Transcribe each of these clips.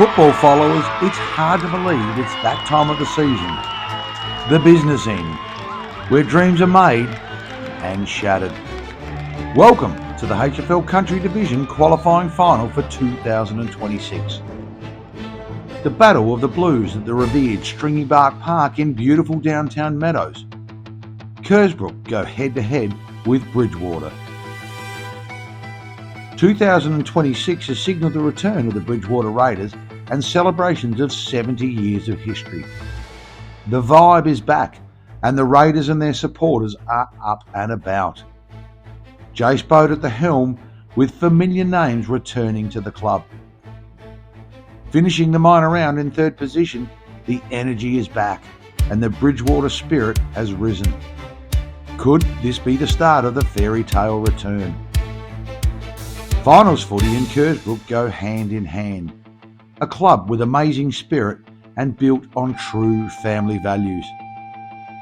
Football followers, it's hard to believe it's that time of the season. The business end, where dreams are made and shattered. Welcome to the HFL Country Division qualifying final for 2026. The Battle of the Blues at the revered Stringy Bark Park in beautiful downtown Meadows. Kersbrook go head-to-head with Bridgewater. 2026 has signalled the return of the Bridgewater Raiders and celebrations of 70 years of history. The vibe is back and the Raiders and their supporters are up and about. Jace Boat at the helm with familiar names returning to the club. Finishing the minor round in third position, the energy is back and the Bridgewater spirit has risen. Could this be the start of the fairy tale return? Finals footy and Kersbrook go hand in hand. A club with amazing spirit and built on true family values.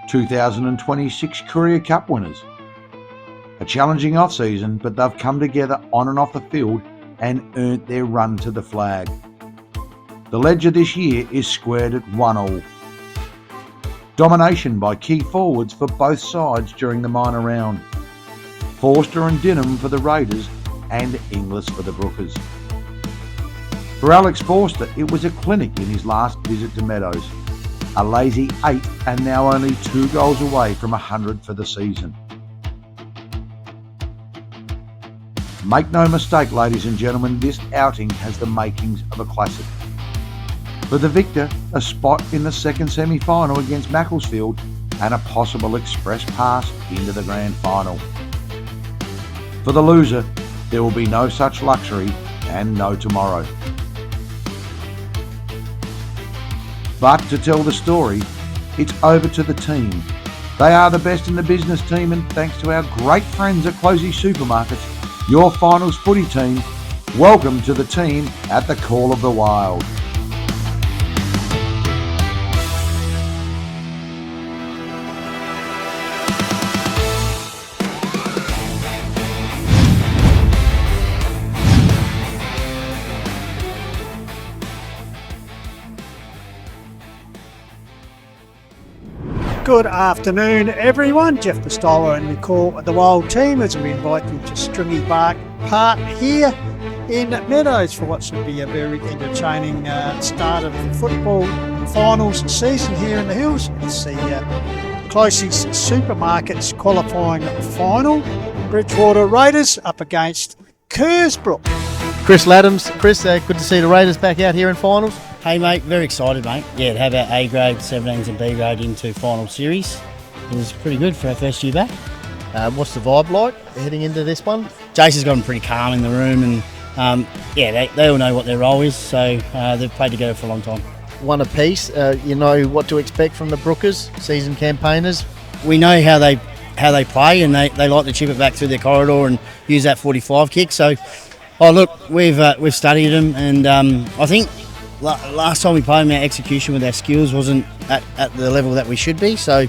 2026 Courier Cup winners. A challenging off-season, but they've come together on and off the field and earned their run to the flag. The ledger this year is squared at 1-1. Domination by key forwards for both sides during the minor round. Forster and Dinham for the Raiders and Inglis for the Brookers. For Alex Forster, it was a clinic in his last visit to Meadows. A lazy 8 and now only 2 goals away from 100 for the season. Make no mistake, ladies and gentlemen, this outing has the makings of a classic. For the victor, a spot in the second semi-final against Macclesfield and a possible express pass into the grand final. For the loser, there will be no such luxury and no tomorrow. But to tell the story, it's over to the team. They are the best in the business team, and thanks to our great friends at Kloses Supermarkets, your finals footy team, welcome to the team at the call of the wild. Good afternoon, everyone. Jeff Pistola and we call the Wild team as we invite you to Stringy Bark Park here in Meadows for what should be a very entertaining start of the football finals season here in the Hills. It's the Kloses Supermarkets qualifying final. Bridgewater Raiders up against Kersbrook. Chris Laddams. Chris, good to see the Raiders back out here in finals. Hey mate, very excited mate. Yeah, to have our A grade, 17s and B grade into final series. It was pretty good for our first year back. What's the vibe like heading into this one? Jace has gotten pretty calm in the room and they all know what their role is, so they've played together for a long time. One apiece, you know what to expect from the Brookers, seasoned campaigners. We know how they play and they like to chip it back through their corridor and use that 45 kick. So, we've studied them and I think last time we played them, our execution with our skills wasn't at the level that we should be. So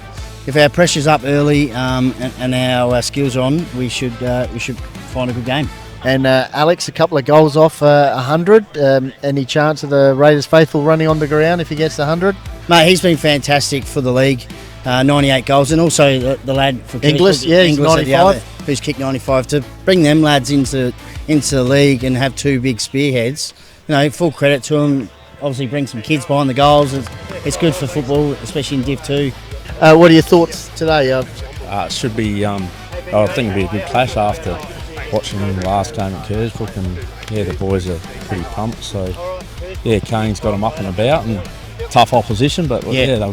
if our pressure's up early and our skills are on, we should find a good game. And Alex, a couple of goals off 100. Any chance of the Raiders faithful running on the ground if he gets 100? Mate, he's been fantastic for the league. 98 goals, and also the lad for Inglis, he's 95. Who's kicked 95. To bring them lads into the league and have 2 big spearheads, full credit to them. Obviously bring some kids behind the goals. It's good for football, especially in Div 2. What are your thoughts today? It should be, I think it'll be a good clash after watching the last game at Kersbrook, and the boys are pretty pumped. So Kane's got them up and about, and tough opposition, but they'll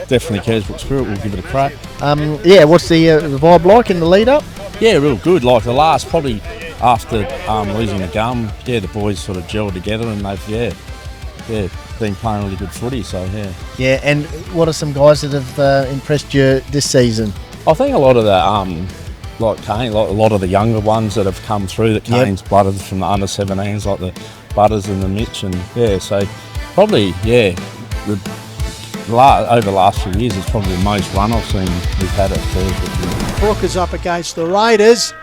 definitely Kersbrook Spirit will give it a crack. What's the vibe like in the lead up? Yeah, real good. Like the last, probably after losing the gum, the boys sort of gelled together and they've been playing really good footy. So yeah. And what are some guys that have impressed you this season? I think a lot of the like Kane, like a lot of the younger ones that have come through that Kane's blooded from the under 17s, like the Butters and the Mitch, and so probably over the last few years it's probably the most run I've seen we've had at Kersbrook. Brookers up against the Raiders.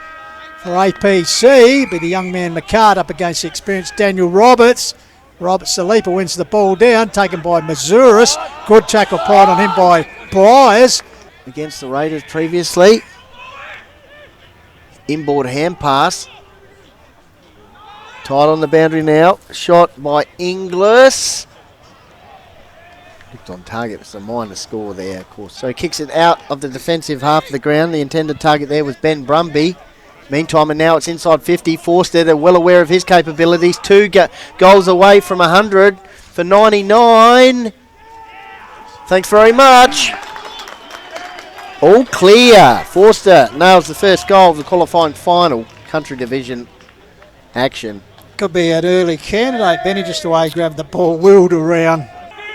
For APC, be the young man McCart up against the experienced Daniel Roberts. Robert Salipa wins the ball down, taken by Mazuris. Good tackle applied on him by Bryers. Against the Raiders previously. Inboard hand pass. Tight on the boundary now. Shot by Inglis. Looked on target. It's a minor score there, of course. So he kicks it out of the defensive half of the ground. The intended target there was Ben Brumby. Meantime, and now it's inside 50. Forster, they're well aware of his capabilities. 2 goals away from 100 for 99. Thanks very much. All clear. Forster nails the first goal of the qualifying final. Country Division action. Could be an early candidate. Benny just away grabbed the ball, wheeled around.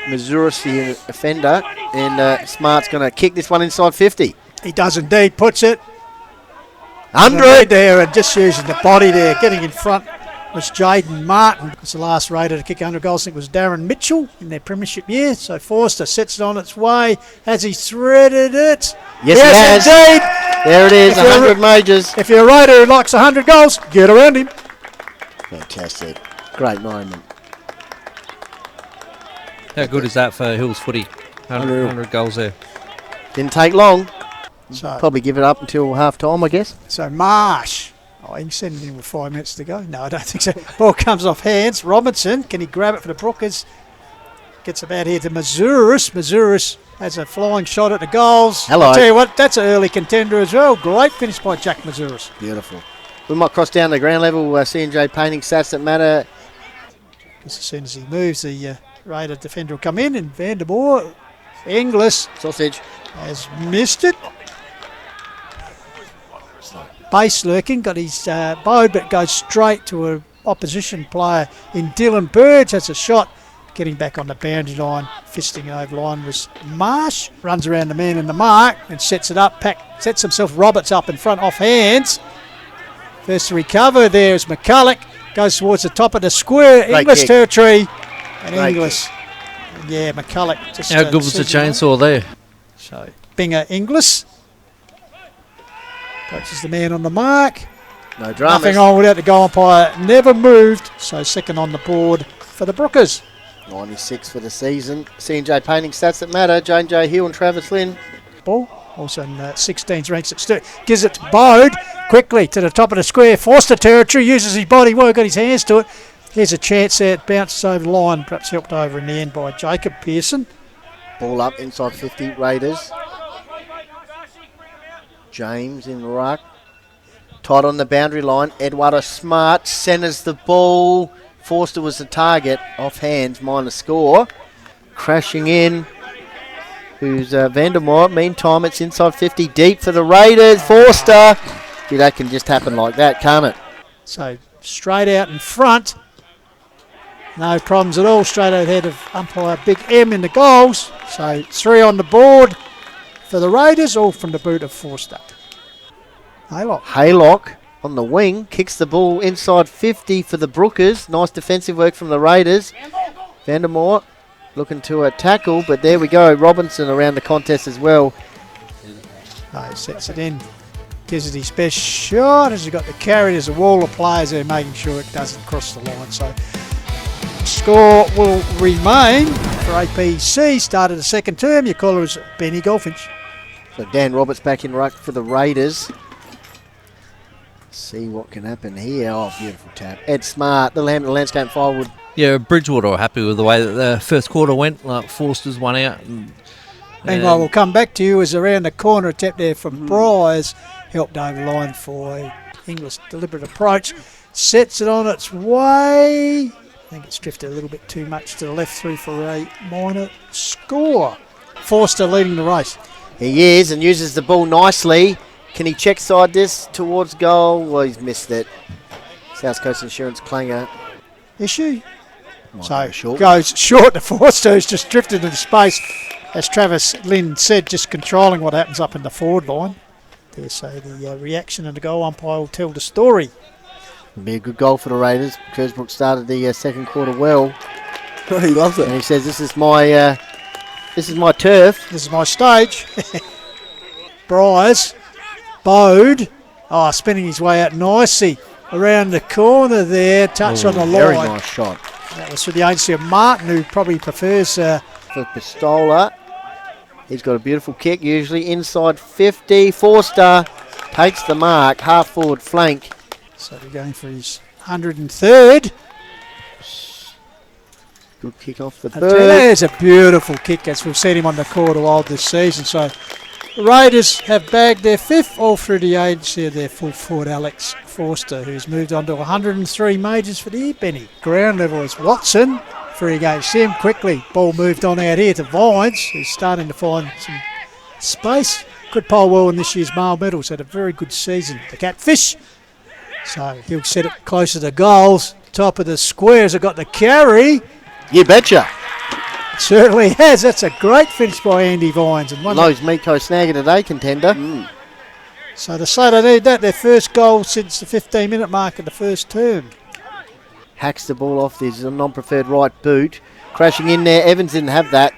Mazuris, the offender, and Smart's going to kick this one inside 50. He does indeed, puts it 100 there, and just using the body there, getting in front was Jaden Martin. It's the last Raider to kick 100 goals. I think it was Darren Mitchell in their premiership year. So Forster sets it on its way. Has he threaded it? Yes, he has. Indeed. There it is, 100 majors. If you're a Raider who likes 100 goals, get around him. Fantastic. Great moment. How good is that for Hills footy? 100 goals there. Didn't take long. So, Probably give it up until half time, I guess. so Marsh. Oh, he can send it in with 5 minutes to go. No, I don't think so. Ball comes off hands. Robinson, can he grab it for the Brookers? Gets about here to Mazuris. Mazuris has a flying shot at the goals. Hello. I'll tell you what, that's an early contender as well. Great finish by Jack Mazuris. Beautiful. We might cross down to ground level. C&J painting stats that matter. Just as soon as he moves, the Raider defender will come in, and Vandermoor, Inglis, Sausage. has missed it. Base lurking, got his bow, but goes straight to an opposition player in Dylan Burge. That's a shot. Getting back on the boundary line, fisting over line was Marsh. Runs around the man in the mark and sets it up. Sets himself Roberts up in front, off hands. First to recover there is McCulloch. Goes towards the top of the square. Great English kick. territory. And Great Inglis. Yeah, McCulloch. Just, How good was the seizing chainsaw there? so, Binger Inglis. Approaches the man on the mark. No dramas. Nothing on without the goal umpire. Never moved. So, second on the board for the Brookers. 96 for the season. C&J painting stats that matter. Jane J. Hill and Travis Lynn. Ball. Also in 16th ranks at Sturt. Gives it to Bode. Quickly to the top of the square. Forster territory. Uses his body. Well, got his hands to it. Here's a chance there. It bounces over the line. Perhaps helped over in the end by Jacob Pearson. Ball up inside 50. Raiders. James in ruck. Tight on the boundary line. Eduardo Smart centres the ball. Forster was the target. Off hands, minor score. Crashing in. Who's Vandermoor. Meantime, it's inside 50 deep for the Raiders. Forster. Gee, that can just happen like that, can't it? So straight out in front. No problems at all. Straight out ahead of umpire Big M in the goals. So 3 on the board for the Raiders, all from the boot of Forster. Haylock. Haylock on the wing. Kicks the ball inside 50 for the Brookers. Nice defensive work from the Raiders. Vandermoor looking to tackle, but there we go. Robinson around the contest as well. No, sets it in. Gives it his best shot. As he got the carry, there's a wall of players there making sure it doesn't cross the line. So score will remain for APC. Started the second term. Your caller is Benny Golfinch. So Dan Roberts back in ruck for the Raiders. See what can happen here. Oh, beautiful tap. Ed Smart, the landscape forward. Yeah, Bridgewater were happy with the way that the first quarter went. Like Forster's one out. Meanwhile, we'll come back to you as around the corner, a tap there from Bryers. Helped over the line for a English deliberate approach. Sets it on its way. I think it's drifted a little bit too much to the left through for a minor score. Forster leading the race. He is and uses the ball nicely. Can he check side this towards goal? Well, he's missed it. South Coast Insurance clanger. Issue. So short. goes short to Forster, who's just drifted into space. As Travis Lynn said, just controlling what happens up in the forward line. Dare say the reaction and the goal umpire will tell the story. It'll be a good goal for the Raiders. Kersbrook started the second quarter well. He loves it. And he says, this is my turf. This is my stage. Bryers. Bode. Oh, spinning his way out nicely. Around the corner there. Touch on the line. Very nice shot. That was through the agency of Martin, who probably prefers... For Pistola. He's got a beautiful kick, usually inside 50. Forster takes the mark, half forward flank. So we're going for his 103rd. Good kick off the I tell you, bird. there's a beautiful kick, as we've seen him on the quarter wild this season. So the Raiders have bagged their 5th, all through the agency of their full forward Alex Forster, who's moved on to 103 majors for the Benny. Ground level is Watson. 3 against him. Quickly, ball moved on out here to Vines, who's starting to find some space. Could poll well in this year's male medals. Had a very good season. The Catfish. So he'll set it closer to goals. Top of the squares have got the carry. You betcha. Certainly has. That's a great finish by Andy Vines. And one Lowe's Miko Snagger today, contender. So to say they need that, their first goal since the 15-minute mark of the first term. Hacks the ball off his non-preferred right boot. Crashing in there. Evans didn't have that.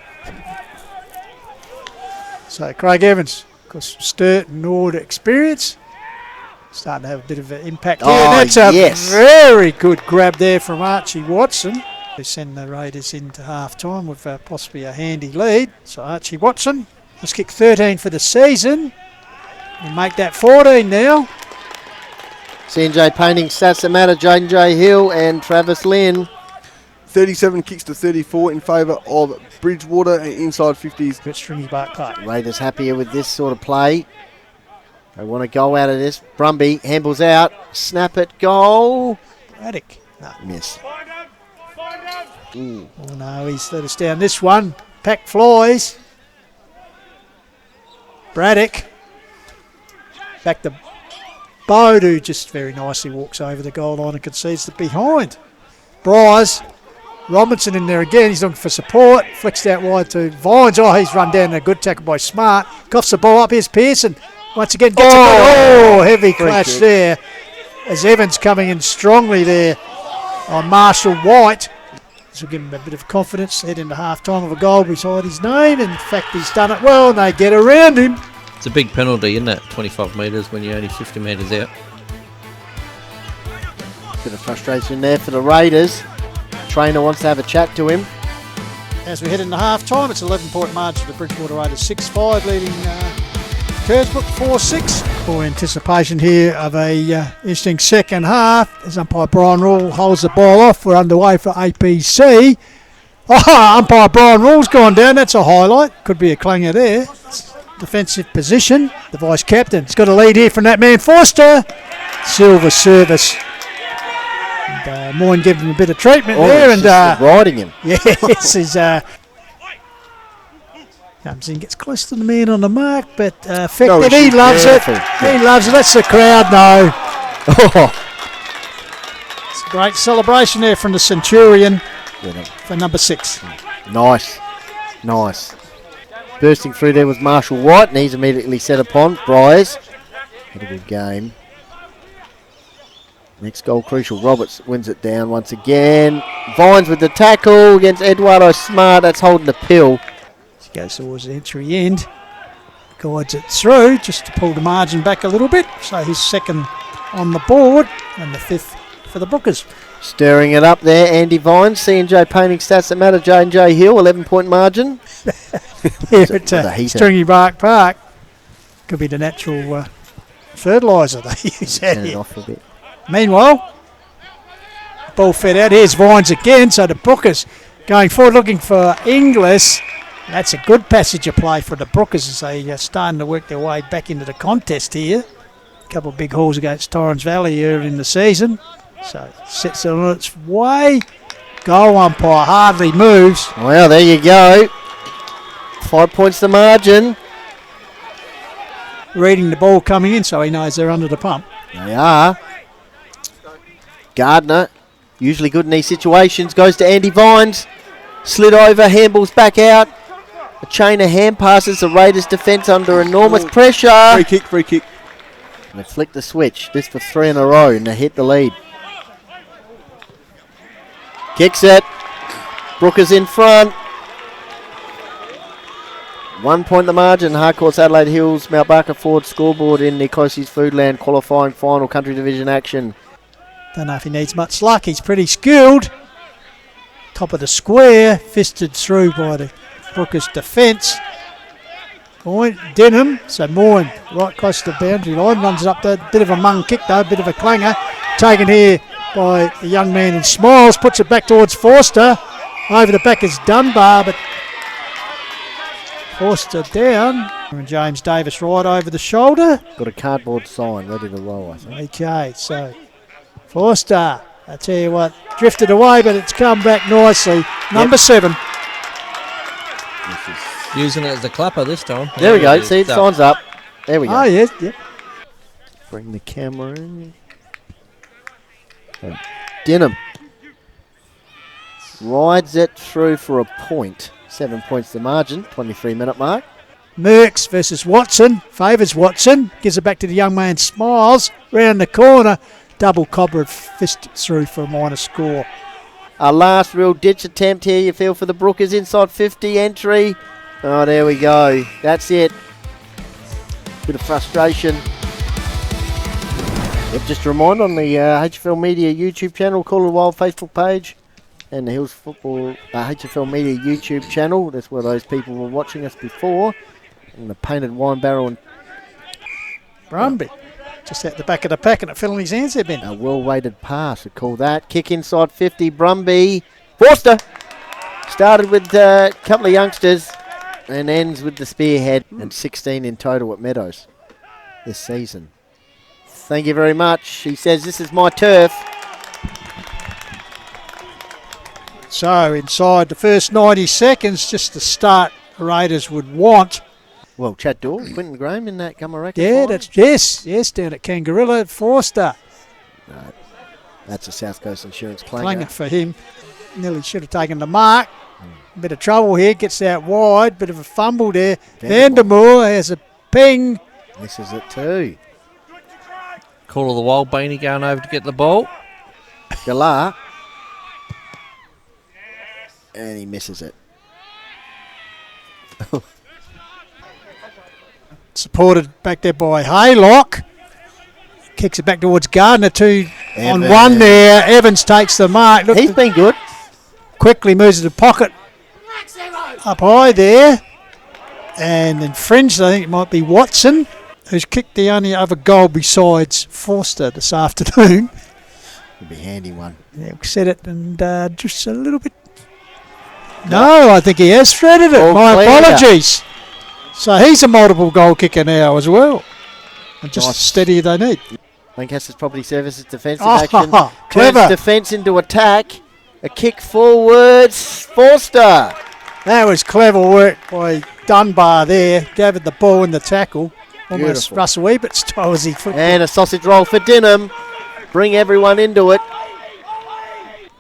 So Craig Evans, of course, from Sturt and Nord experience, starting to have a bit of an impact here. Oh, And that's a yes. very good grab there from Archie Watson. They send the Raiders into half-time with possibly a handy lead. So Archie Watson has kicked 13 for the season. We'll make that 14 now. C&J painting stats that matter. Jaden J. Hill and Travis Lynn. 37 kicks to 34 in favour of Bridgewater and inside 50s. Bit stringy Bark Park. Raiders happier with this sort of play. They want to go out of this. Brumby handles out. Snap it. Goal. Braddock. No. Miss. Oh no, he's let us down this one. Pack flies. Braddock. Back to Bode, who just very nicely walks over the goal line and concedes the behind. Bryce. Robinson in there again. He's looking for support. Flicks out wide to Vines. Oh, he's run down a good tackle by Smart. Coughs the ball up. Here's Pearson. Once again gets a heavy clash there. As Evans coming in strongly there on Marshall White. This will give him a bit of confidence. Head into half-time of a goal beside his name. In fact, he's done it well and they get around him. It's a big penalty, isn't it? 25 metres when you're only 50 metres out. Bit of frustration there for the Raiders. Trainer wants to have a chat to him. As we head into half-time, it's 11-point margin for the Bridgewater Raiders 6-5, leading Kersbrook 4-6. For anticipation here of a interesting second half, as umpire Brian Rule holds the ball off. We're underway for APC. Oh, umpire Brian Rule's gone down. That's a highlight. Could be a clanger there. Defensive position. The vice-captain's got a lead here from that man, Forster. Silver service. And Moyne giving him a bit of treatment there. And riding him. yes, he's comes in, gets close to the man on the mark, but effective. He loves it. He loves it. That's the crowd know. It's a great celebration there from the Centurion for number 6. Nice. Bursting through there was Marshall White, and he's immediately set upon. Bryce had a good game. Next goal crucial. Roberts wins it down once again. Vines with the tackle against Eduardo Smart. That's holding the pill. He goes towards the entry end. Guides it through just to pull the margin back a little bit. So he's second on the board and the 5th for the Brookers. Stirring it up there, Andy Vines. C&J painting stats that matter. J&J Hill, 11-point margin. Here at Stringy Bark Park. Could be the natural fertiliser they use out Turn it here. off a bit. Meanwhile, ball fed out. Here's Vines again. So the Brookers going forward looking for Inglis. That's a good passage of play for the Brookers as they are starting to work their way back into the contest here. A couple of big hauls against Torrens Valley early in the season. So sets it on its way. Goal umpire hardly moves. Well, there you go. 5 points the margin. Reading the ball coming in, so he knows they're under the pump. They are. Gardner, usually good in these situations, goes to Andy Vines. Slid over, handballs back out. A chain of hand passes, the Raiders defence under enormous pressure. Free kick. And they flick the switch. This for 3 in a row, and they hit the lead. Kicks it. Brookers in front. 1 point the margin. Harcourt's Adelaide Hills, Mount Barker Ford scoreboard in the Kloses Foodland qualifying final country division action. Don't know if he needs much luck. He's pretty skilled. Top of the square, fisted through by the Brookers defence. Point, Denham, so Moyne right close to the boundary line, runs it up there, bit of a mung kick though, bit of a clanger, taken here by the young man in Smiles, puts it back towards Forster, over the back is Dunbar, but Forster down, and James Davis right over the shoulder. Got a cardboard sign ready to roll, I think. Okay, so Forster, I tell you what, drifted away, but it's come back nicely. Number 7. Using it as a clapper this time. There we go. See, it signs up. There we go. Oh, yes, yep. Bring the camera in. Denham rides it through for a point. 7 points the margin, 23-minute mark. Merckx versus Watson. Favours Watson. Gives it back to the young man Smiles. Round the corner. Double Cobra fist through for a minor score. Our last real ditch attempt here, you feel, for the Brookers. Inside 50 entry. Oh, there we go. That's it. Bit of frustration. Yep, just a reminder on the HFL Media YouTube channel, Call It Wild Facebook page, and the Hills Football HFL Media YouTube channel. That's where those people were watching us before. And the painted wine barrel and Brumby. Just out the back of the pack and it fell in his hands there, Ben. a well-weighted pass, we call that. Kick inside 50, Brumby. Forster started with a couple of youngsters and ends with the spearhead, and 16 in total at Meadows this season. Thank you very much. He says, this is my turf. So inside the first 90 seconds, just the start the Raiders would want. Well, Chad Dorr, Quentin Graham in that Gummer record. Yeah, that's yes, down at Kangarilla at Forster. No, that's a South Coast Insurance Clanger clanger. for him. Nearly should have taken the mark. Bit of trouble here, gets out wide, bit of a fumble there. Vandermoor has a ping. Misses it too. Call of the Wild, Beanie going over to get the ball. Galar. And he misses it. Supported back there by Haylock. Kicks it back towards Gardner, 2 on Evans. 1 there. Evans takes the mark. Look, He's been good. quickly moves to the pocket. Up high there. And then fringed, I think it might be Watson, who's kicked the only other goal besides Forster this afternoon. It'd be a handy one. Yeah, we said it, and just a little bit. No, I think he has threaded it. All My clear. apologies. So he's a multiple goal kicker now as well. And just Nice. steady they need. Lancaster's Property Services defensive Oh, action. clever. Turns defence into attack. A kick forwards. Forster. That was clever work by Dunbar there. Gave it the ball in the tackle. Almost Beautiful. Russell Ebert's toe as he flicked And a sausage roll for Denham. Bring everyone into it.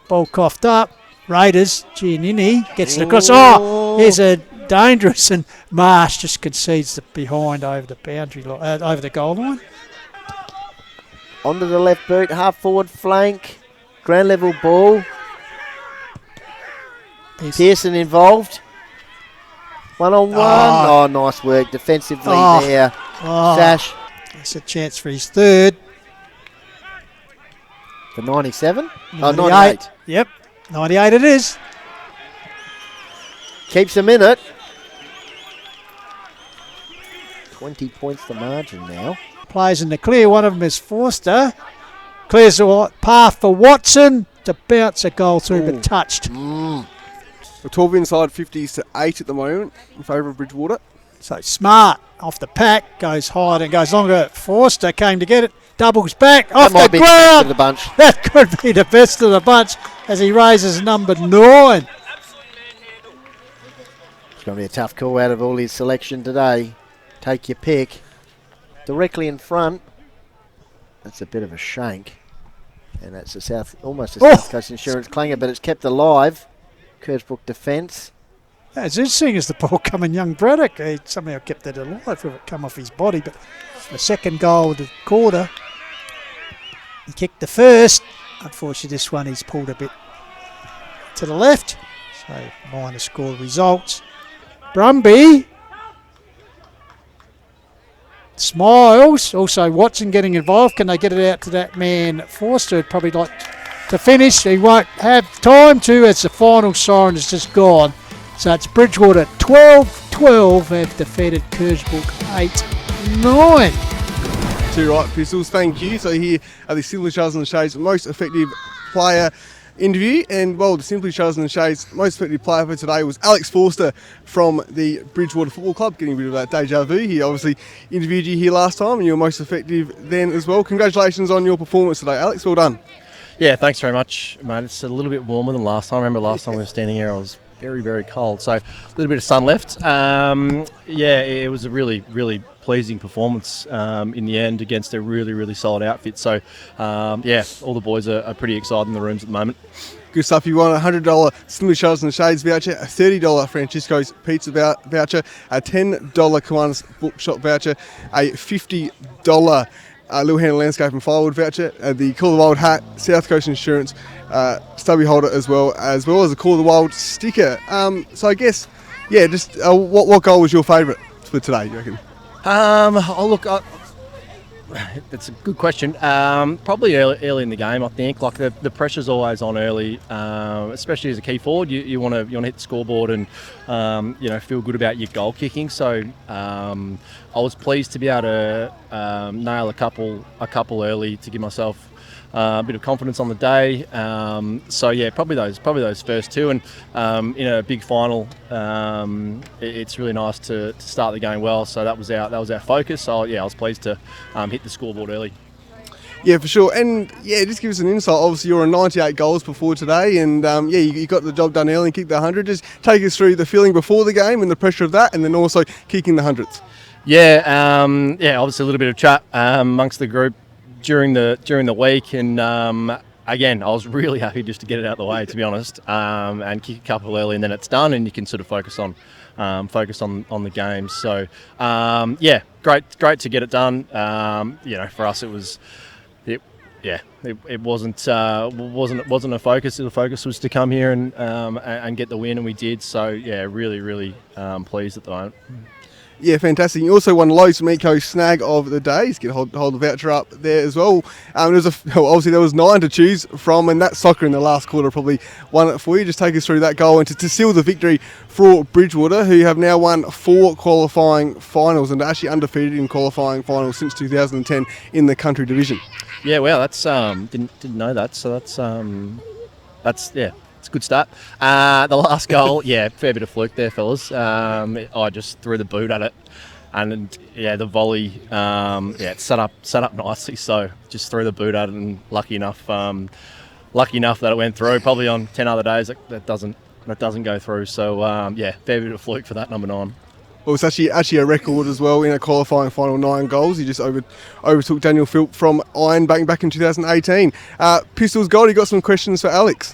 ball coughed up. Raiders, Giannini gets it across. Oh, here's a dangerous, and Marsh just concedes the behind over the boundary line, over the goal line. Onto the left boot, half forward flank. Ground level ball. Pearson involved. 1-on-1. Oh, nice work defensively there. Oh, Sash that's a chance for his third. for 97. Oh, 98. 98. Yep, 98 it is. Keeps them in it. 20 points the margin now. Plays in the clear. One of them is Forster. Clears the path for Watson to bounce a goal through, but touched. We're 12 inside 50s to 8 at the moment in favour of Bridgewater. So Smart off the pack, goes high and goes longer. Forster came to get it, doubles back off That might the be the best ground. of the bunch. That could be the best of the bunch as he raises number 9. It's going to be a tough call out of all his selection today. Take your pick. Directly in front. That's a bit of a shank. And that's almost a South Coast Insurance clanger, but it's kept alive. Kersbrook defence. As interesting as the ball coming, young Braddock, he somehow kept that alive if it come off his body. But the second goal of the quarter, he kicked the first. Unfortunately, this one he's pulled a bit to the left. So minor score results. Brumby. Smiles. Also Watson getting involved. Can they get it out to that man Forster? Would probably like to finish. He won't have time to as the final siren has just gone. So it's Bridgewater 12-12 have defeated Kersbrook 8-9. Too right, Pistols. Thank you. So here are the Simply Charles and the Shades most effective player interview, and well, the Simply Charles and the Shades most effective player for today was Alex Forster from the Bridgewater Football Club. Getting a bit of that deja vu. He obviously interviewed you here last time, and you were most effective then as well. Congratulations on your performance today, Alex. Well done. Yeah, thanks very much, mate. It's a little bit warmer than last time. I remember last time we were standing here, I was very, very cold. So a little bit of sun left. Yeah, it was a really, really pleasing performance in the end against a really, really solid outfit. So, yeah, all the boys are pretty excited in the rooms at the moment. Good stuff. You won a $100 Simply Charles and the Shades voucher, a $30 Francisco's Pizza voucher, a $10 Kiwanis Bookshop voucher, a $50 Little Hand Landscape and Firewood voucher, the Call of the Wild hat, South Coast Insurance stubby holder as well as a Call of the Wild sticker. So I guess, yeah, just what goal was your favourite for today, you reckon? That's a good question. Probably early in the game, I think. Like the pressure's always on early, especially as a key forward. You want to hit the scoreboard and feel good about your goal kicking. So I was pleased to be able to nail a couple early to give myself a bit of confidence on the day. So yeah, probably those first two, and in a big final, it's really nice to start the game well. So that was our focus. So yeah, I was pleased to hit the scoreboard early. Yeah, for sure. And yeah, just give us an insight. Obviously, you're on 98 goals before today, and you got the job done early and kicked the 100. Just take us through the feeling before the game and the pressure of that, and then also kicking the hundreds. Yeah, obviously a little bit of chat amongst the group during the week, and again, I was really happy just to get it out of the way, to be honest, and kick a couple early, and then it's done, and you can sort of focus on the game. So yeah, great to get it done. For us, it wasn't a focus. The focus was to come here and get the win, and we did. So yeah, really pleased at the moment. Yeah, fantastic. You also won Lowe's Miko Snag of the day. You can hold the voucher up there as well. Obviously there was 9 to choose from, and that soccer in the last quarter probably won it for you. Just take us through that goal and to seal the victory for Bridgewater, who have now won 4 qualifying finals and are actually undefeated in qualifying finals since 2010 in the country division. Yeah, wow, that's didn't know that. So that's yeah. It's a good start. The last goal, yeah, fair bit of fluke there, fellas. I just threw the boot at it, and yeah, the volley, it set up nicely. So just threw the boot at it, and lucky enough that it went through. Probably on 10 other days that doesn't go through. So yeah, fair bit of fluke for that number 9. Well, it's actually a record as well in a qualifying final, 9 goals. He just overtook Daniel Philp from Iron back in 2018. Pistols Gold, you got some questions for Alex?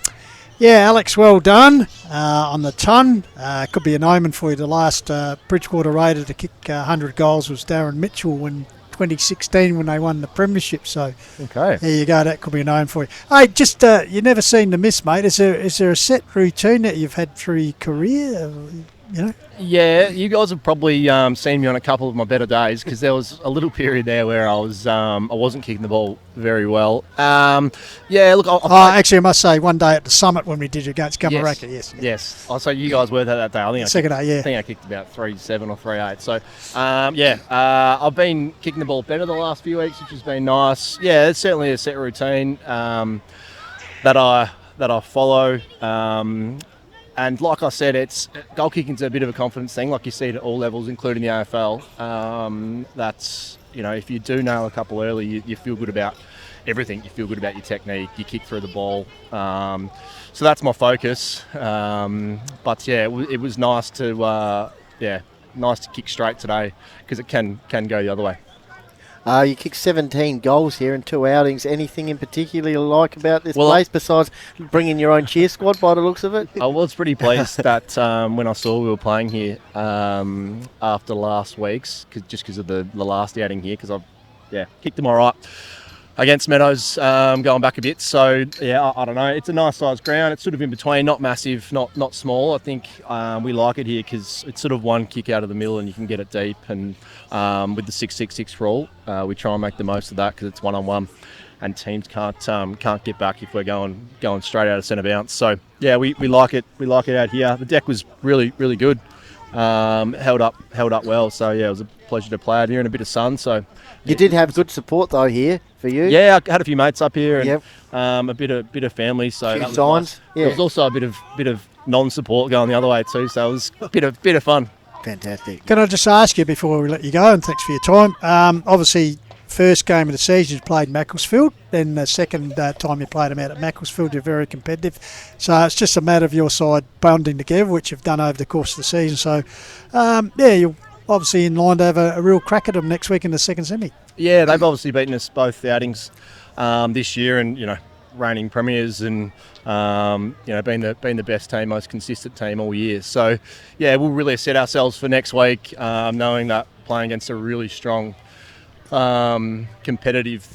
Yeah, Alex, well done on the ton. Could be an omen for you. The last Bridgewater Raider to kick 100 goals was Darren Mitchell in 2016 when they won the premiership. So okay, there you go. That could be an omen for you. Hey, just you never seem to miss, mate. Is there a set routine that you've had through your career? Yeah, you guys have probably seen me on a couple of my better days, because there was a little period there where I wasn't kicking the ball very well. Yeah, look, actually, I must say, one day at the summit when we did against Gamaraka, yes. Oh, so you guys were there that day. I think I kicked about 3-7 or 3-8. So I've been kicking the ball better the last few weeks, which has been nice. Yeah, it's certainly a set routine that I follow. And like I said, goal kicking's a bit of a confidence thing, like you see it at all levels, including the AFL. That's, if you do nail a couple early, you feel good about everything. You feel good about your technique, you kick through the ball. So that's my focus. But yeah, it was nice to kick straight today, because it can go the other way. You kicked 17 goals here in 2 outings. Anything in particular you like about this place besides bringing your own cheer squad by the looks of it? I was pretty pleased that when I saw we were playing here after last week's, because of the last outing here, because I've kicked them all right. against Meadows, going back a bit. So yeah, I don't know. It's a nice sized ground. It's sort of in between, not massive, not small. I think we like it here because it's sort of one kick out of the middle and you can get it deep. And with the 6-6-6 rule, we try and make the most of that because it's 1-on-1, and teams can't get back if we're going straight out of centre bounce. So yeah, we like it. We like it out here. The deck was really good. Held up well. So yeah, it was a pleasure to play out here in a bit of sun. So you did have good support though here for you. Yeah, I had a few mates up here and Yep. a bit of family. So that was signs. nice. Yeah. There was also a bit of non-support going the other way too. So it was a bit of fun. Fantastic. Can I just ask you before we let you go, and thanks for your time. Obviously, first game of the season you played Macclesfield, then the second time you played them out at Macclesfield, you're very competitive. So it's just a matter of your side bonding together, which you've done over the course of the season. So, yeah, you're obviously in line to have a real crack at them next week in the second semi. Yeah, they've obviously beaten us both outings this year, and reigning premiers, and being the best team, most consistent team all year. So yeah, we'll really set ourselves for next week, knowing that playing against a really strong competitive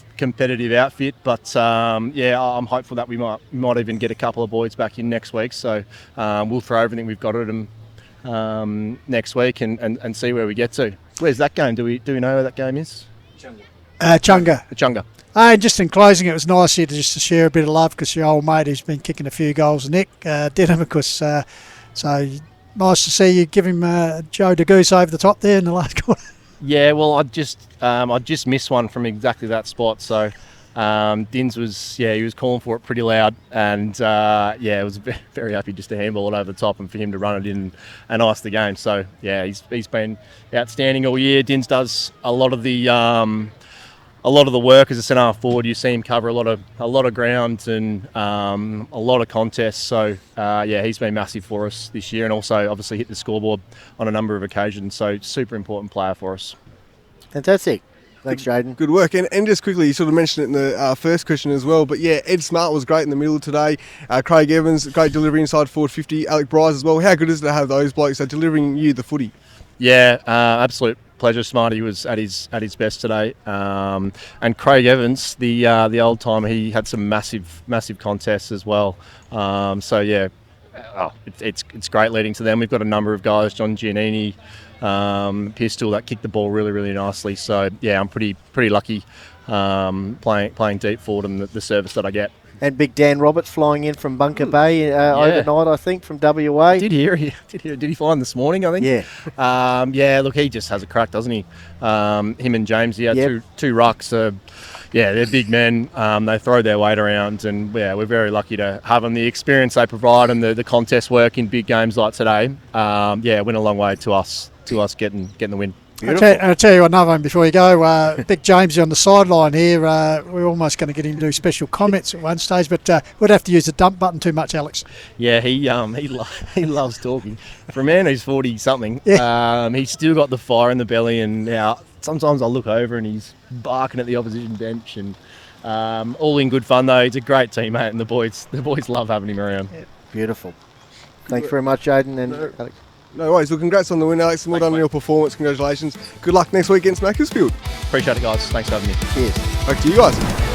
outfit, but yeah, I'm hopeful that we might even get a couple of boys back in next week. So we'll throw everything we've got at them next week and see where we get to. Where's that game? Do we know where that game is? Chunga. Just in closing, it was nice here to share a bit of love because your old mate who's been kicking a few goals, Nick, did him, of course. So nice to see you give him Joe de Goose over the top there in the last quarter. Yeah, well, I just missed one from exactly that spot. So Dins he was calling for it pretty loud, and I was very happy just to handball it over the top and for him to run it in and ice the game. So yeah, he's been outstanding all year. Dins does a lot of the work as a centre half forward. You see him cover a lot of ground and a lot of contests. So he's been massive for us this year, and also obviously hit the scoreboard on a number of occasions. So super important player for us. Fantastic. Thanks, Jaden. Good work. And just quickly, you sort of mentioned it in the first question as well, but yeah, Ed Smart was great in the middle today. Craig Evans, great delivery inside forward 50. Alec Bryce as well. How good is it to have those blokes delivering you the footy? Yeah, absolute pleasure. Smarty was at his best today, and Craig Evans, the old timer, he had some massive contests as well. So yeah, it's great leading to them. We've got a number of guys, John Giannini, Pistol, that kicked the ball really nicely. So yeah, I'm pretty lucky playing deep forward and the service that I get. And big Dan Roberts flying in from Bunker Bay overnight, I think, from WA. Did he fly in this morning, I think? Yeah. Look, he just has a crack, doesn't he? Him and James, two rucks. They're big men. They throw their weight around, and yeah, we're very lucky to have them. The experience they provide and the contest work in big games like today, went a long way to us getting the win. I'll tell you another one before you go. Big Jamesy on the sideline here. We're almost going to get him to do special comments at one stage, but we'd have to use the dump button too much, Alex. Yeah, he loves talking. For a man who's 40-something, he's still got the fire in the belly, and sometimes I look over and he's barking at the opposition bench, and all in good fun though. He's a great teammate, and the boys love having him around. Yeah. Beautiful. Thanks very much, Jaden and Alex. No worries. Well, congrats on the win, Alex. Well done on your performance. Congratulations. Good luck next week against Macclesfield. Appreciate it, guys. Thanks for having me. Cheers. Back to you guys.